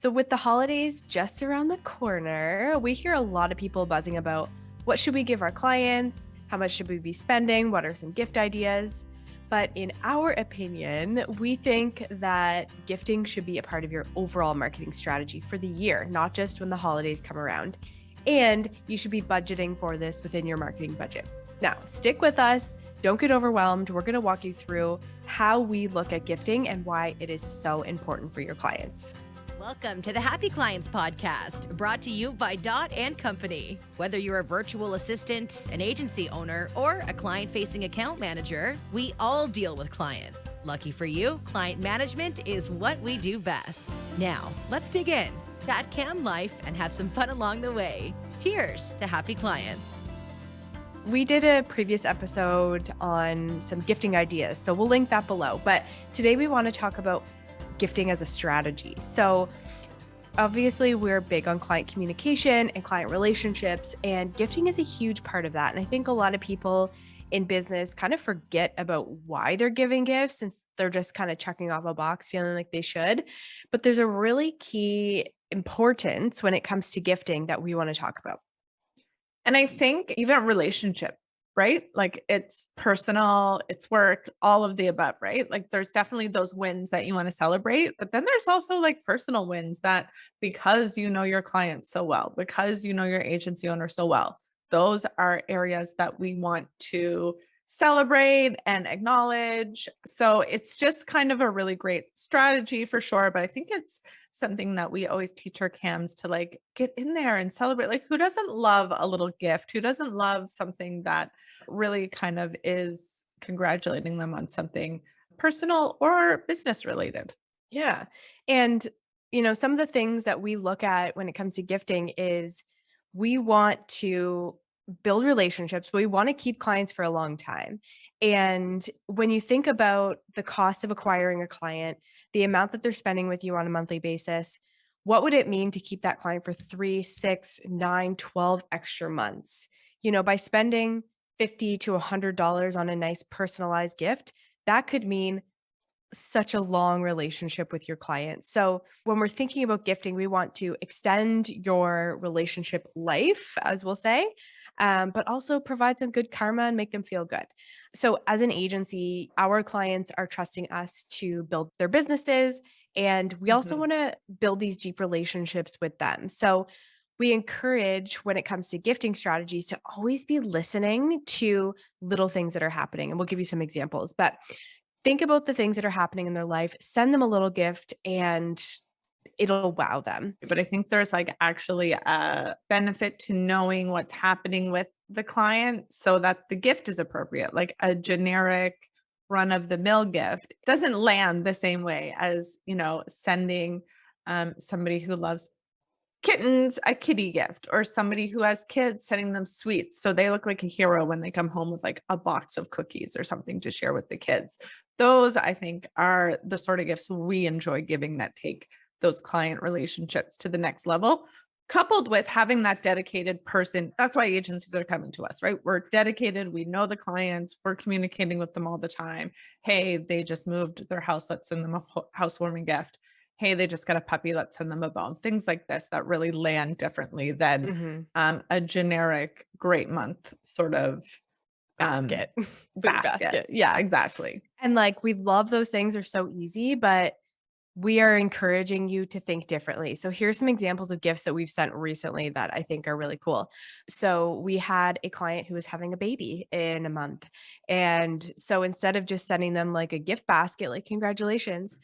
So, with the holidays just around the corner, we hear a lot of people buzzing about what should we give our clients? How much should we be spending? What are some gift ideas? But in our opinion, we think that gifting should be a part of your overall marketing strategy for the year, not just when the holidays come around. And you should be budgeting for this within your marketing budget. Now, stick with us. Don't get overwhelmed. We're going to walk you through how we look at gifting and why it is so important for your clients. Welcome to the Happy Clients Podcast, brought to you by Dot & Company. Whether you're a virtual assistant, an agency owner, or a client-facing account manager, we all deal with clients. Lucky for you, client management is what we do best. Now, let's dig in, chat cam life, and have some fun along the way. Cheers to happy clients. We did a previous episode on some gifting ideas, so we'll link that below. But today we want to talk about gifting as a strategy. So obviously we're big on client communication and client relationships, and gifting is a huge part of that. And I think a lot of people in business kind of forget about why they're giving gifts, since they're just kind of checking off a box feeling like they should. But there's a really key importance when it comes to gifting that we want to talk about. And I think even relationship, right? Like it's personal, it's work, all of the above, right? Like there's definitely those wins that you want to celebrate, but then there's also like personal wins that because you know your client so well, because you know your agency owner so well, those are areas that we want to celebrate and acknowledge. So it's just kind of a really great strategy for sure. But I think it's something that we always teach our cams to like get in there and celebrate. Like who doesn't love a little gift? Who doesn't love something that really kind of is congratulating them on something personal or business related? Yeah. And, some of the things that we look at when it comes to gifting is we want to build relationships. We want to keep clients for a long time. And when you think about the cost of acquiring a client, the amount that they're spending with you on a monthly basis, what would it mean to keep that client for 3, 6, 9, 12 extra months? By spending $50 to $100 on a nice personalized gift, that could mean such a long relationship with your client. So when we're thinking about gifting, we want to extend your relationship life, as we'll say, but also provide some good karma and make them feel good. So as an agency, our clients are trusting us to build their businesses, and we also want to build these deep relationships with them. So we encourage, when it comes to gifting strategies, to always be listening to little things that are happening. And we'll give you some examples, but think about the things that are happening in their life, send them a little gift, and it'll wow them. But I think there's like actually a benefit to knowing what's happening with the client so that the gift is appropriate. Like a generic run of the mill gift doesn't land the same way as, sending somebody who loves kittens a kitty gift, or somebody who has kids sending them sweets so they look like a hero when they come home with like a box of cookies or something to share with the kids. Those I think are the sort of gifts we enjoy giving that take those client relationships to the next level, coupled with having that dedicated person. That's why agencies are coming to us, right? We're dedicated, we know the clients, we're communicating with them all the time. Hey, they just moved their house, let's send them a housewarming gift. Hey, they just got a puppy, let's send them a bone. Things like this that really land differently than a generic great month sort of Basket. basket. Yeah, exactly. And we love those things, are so easy, but we are encouraging you to think differently. So here's some examples of gifts that we've sent recently that I think are really cool. So we had a client who was having a baby in a month. And so instead of just sending them like a gift basket, like congratulations,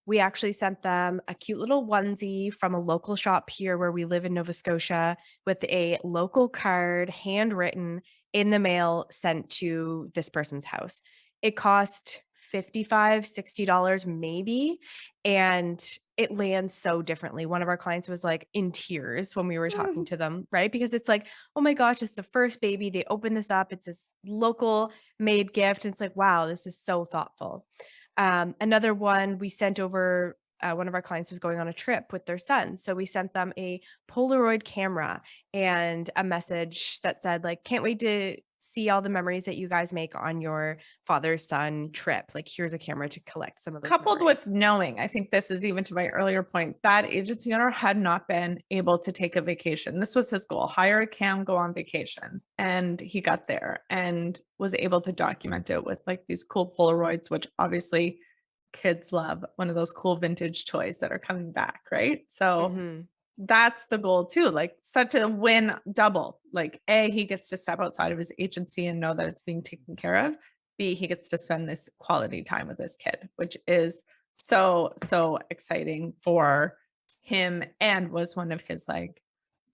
we actually sent them a cute little onesie from a local shop here where we live in Nova Scotia, with a local card handwritten in the mail sent to this person's house. It cost $55, $60 maybe, and it lands so differently. One of our clients was like in tears when we were talking to them, right? Because it's like, oh my gosh, it's the first baby. They open this up. It's this local made gift. And it's like, wow, this is so thoughtful. Another one we sent over, one of our clients was going on a trip with their son. So we sent them a Polaroid camera and a message that said, like, can't wait to see all the memories that you guys make on your father-son trip. Like, here's a camera to collect some of those Coupled memories. with knowing, I think this is even to my earlier point, that agency owner had not been able to take a vacation. This was his goal, hire a cam, go on vacation. And he got there and was able to document it with like these cool Polaroids, which obviously kids love, one of those cool vintage toys that are coming back, right? So Mhm. that's the goal too, like such a win double. Like A, he gets to step outside of his agency and know that it's being taken care of. B, he gets to spend this quality time with his kid, which is so exciting for him and was one of his like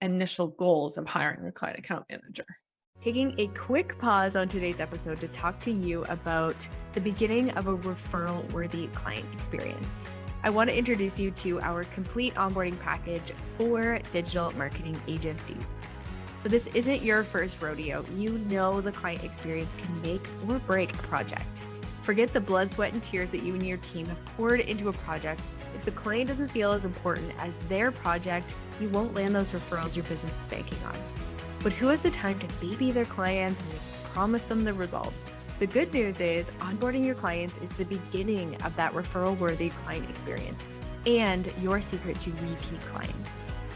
initial goals of hiring a client account manager. Taking a quick pause on today's episode to talk to you about the beginning of a referral worthy client experience. I want to introduce you to our complete onboarding package for digital marketing agencies. So this isn't your first rodeo. You know the client experience can make or break a project. Forget the blood, sweat, and tears that you and your team have poured into a project. If the client doesn't feel as important as their project, you won't land those referrals your business is banking on. But who has the time to baby their clients and promise them the results? The good news is onboarding your clients is the beginning of that referral-worthy client experience and your secret to repeat clients.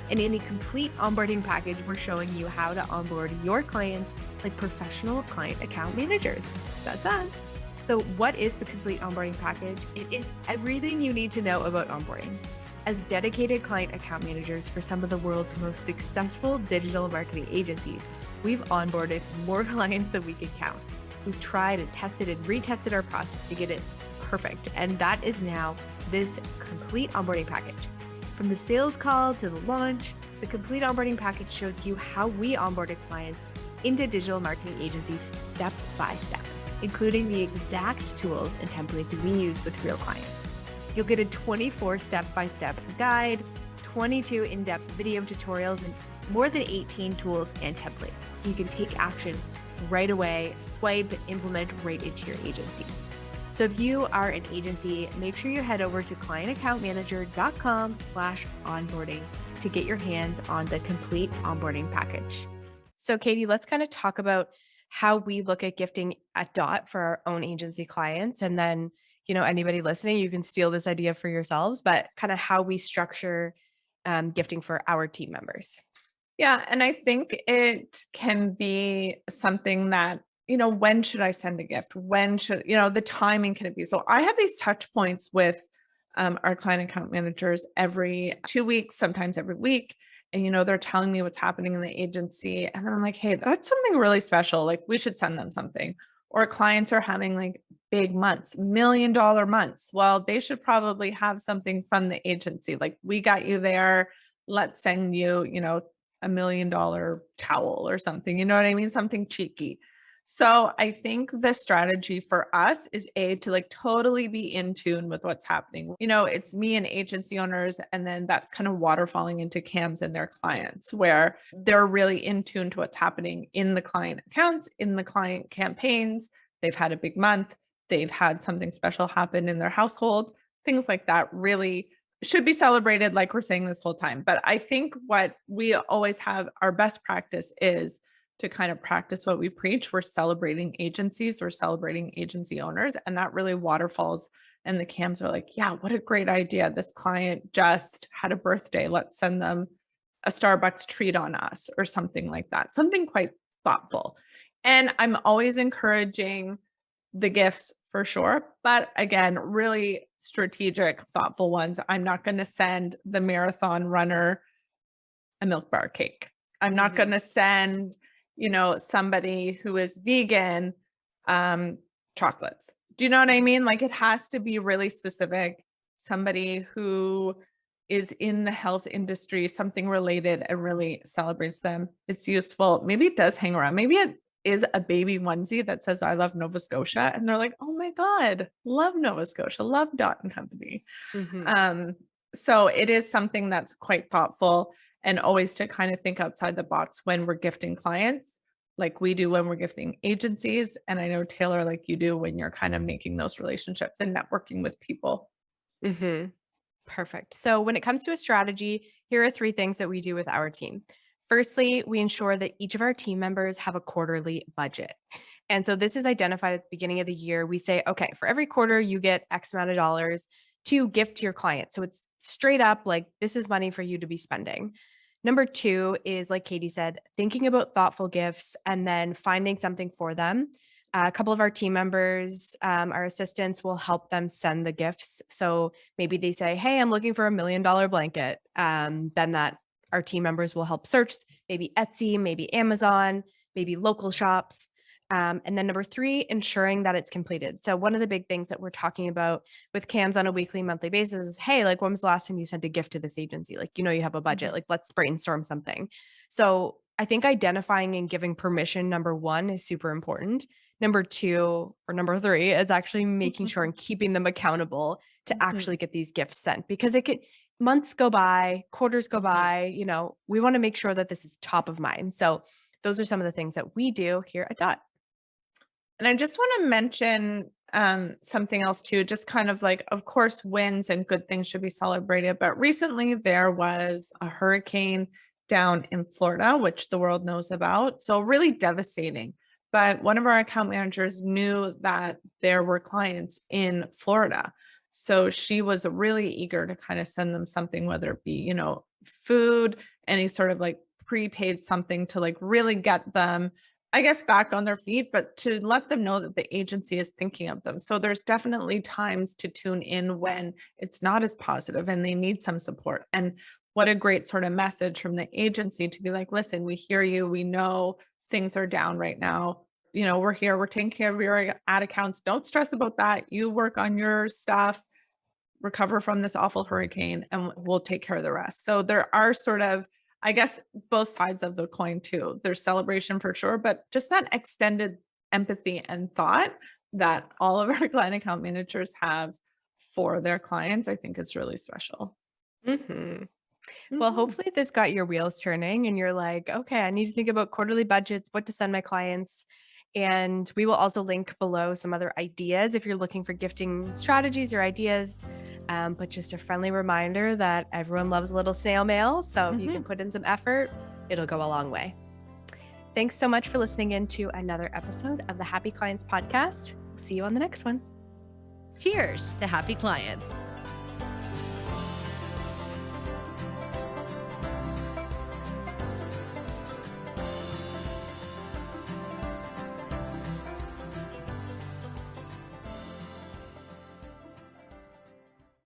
And in the complete onboarding package, we're showing you how to onboard your clients like professional client account managers. That's us. So what is the complete onboarding package? It is everything you need to know about onboarding. As dedicated client account managers for some of the world's most successful digital marketing agencies, we've onboarded more clients than we can count. We've tried and tested and retested our process to get it perfect. And that is now this complete onboarding package. From the sales call to the launch, the complete onboarding package shows you how we onboarded clients into digital marketing agencies step by step, including the exact tools and templates we use with real clients. You'll get a 24 step-by-step guide, 22 in-depth video tutorials, and more than 18 tools and templates, so you can take action right away, swipe, and implement right into your agency. So if you are an agency, make sure you head over to clientaccountmanager.com/onboarding to get your hands on the complete onboarding package. So Katie, let's kind of talk about how we look at gifting at Dot for our own agency clients. And then, anybody listening, you can steal this idea for yourselves, but kind of how we structure gifting for our team members. Yeah. And I think it can be something that, when should I send a gift? When should, the timing can it be? So I have these touch points with our client account managers every 2 weeks, sometimes every week. And, they're telling me what's happening in the agency. And then I'm like, hey, that's something really special. Like we should send them something. Or clients are having like big months, $1 million months. Well, they should probably have something from the agency. Like we got you there. Let's send you, $1 million towel or something. You know what I mean? Something cheeky. So I think the strategy for us is to like totally be in tune with what's happening. It's me and agency owners, and then that's kind of waterfalling into CAMs and their clients where they're really in tune to what's happening in the client accounts, in the client campaigns. They've had a big month. They've had something special happen in their household. Things like that really should be celebrated, like we're saying this whole time. But I think what we always have, our best practice is to kind of practice what we preach. We're celebrating agencies, we're celebrating agency owners, and that really waterfalls. And the CAMs are like, yeah, what a great idea. This client just had a birthday. Let's send them a Starbucks treat on us or something like that, something quite thoughtful. And I'm always encouraging the gifts for sure. But again, really strategic, thoughtful ones. I'm not going to send the marathon runner a Milk Bar cake. I'm not going to send, somebody who is vegan, chocolates. Do you know what I mean? Like it has to be really specific. Somebody who is in the health industry, something related, and really celebrates them. It's useful. Maybe it does hang around. Maybe it is a baby onesie that says, I love Nova Scotia. And they're like, oh my God, love Nova Scotia, love Dot and Company. So it is something that's quite thoughtful, and always to kind of think outside the box when we're gifting clients, like we do when we're gifting agencies. And I know Taylor, like you do when you're kind of making those relationships and networking with people. Perfect. So when it comes to a strategy, here are 3 things that we do with our team. Firstly, we ensure that each of our team members have a quarterly budget. And so this is identified at the beginning of the year. We say, okay, for every quarter, you get X amount of dollars to gift to your client. So it's straight up like, this is money for you to be spending. Number two is, like Katie said, thinking about thoughtful gifts and then finding something for them. A couple of our team members, our assistants, will help them send the gifts. So maybe they say, hey, I'm looking for $1 million blanket. Then that our team members will help search maybe Etsy, maybe Amazon, maybe local shops. And then number three, ensuring that it's completed. So one of the big things that we're talking about with CAMs on a weekly, monthly basis is, hey, like when was the last time you sent a gift to this agency? Like, you have a budget, like let's brainstorm something. So I think identifying and giving permission, number one, is super important. Number two, or number three, is actually making sure and keeping them accountable to actually get these gifts sent, because it could months go by, quarters go by, we want to make sure that this is top of mind. So those are some of the things that we do here at Dot. And I just want to mention something else too, just kind of like, of course, wins and good things should be celebrated. But recently there was a hurricane down in Florida, which the world knows about. So really devastating. But one of our account managers knew that there were clients in Florida. So she was really eager to kind of send them something, whether it be, food, any sort of like prepaid something to like really get them, I guess, back on their feet, but to let them know that the agency is thinking of them. So there's definitely times to tune in when it's not as positive and they need some support. And what a great sort of message from the agency to be like, listen, we hear you. We know things are down right now. We're here. We're taking care of your ad accounts. Don't stress about that. You work on your stuff, recover from this awful hurricane, and we'll take care of the rest. So there are sort of, I guess, both sides of the coin too. There's celebration for sure, but just that extended empathy and thought that all of our client account managers have for their clients, I think is really special. Mhm. Well, hopefully this got your wheels turning and you're like, okay, I need to think about quarterly budgets, what to send my clients. And we will also link below some other ideas if you're looking for gifting strategies or ideas. But just a friendly reminder that everyone loves a little snail mail. So if you can put in some effort, it'll go a long way. Thanks so much for listening in to another episode of the Happy Clients Podcast. See you on the next one. Cheers to happy clients.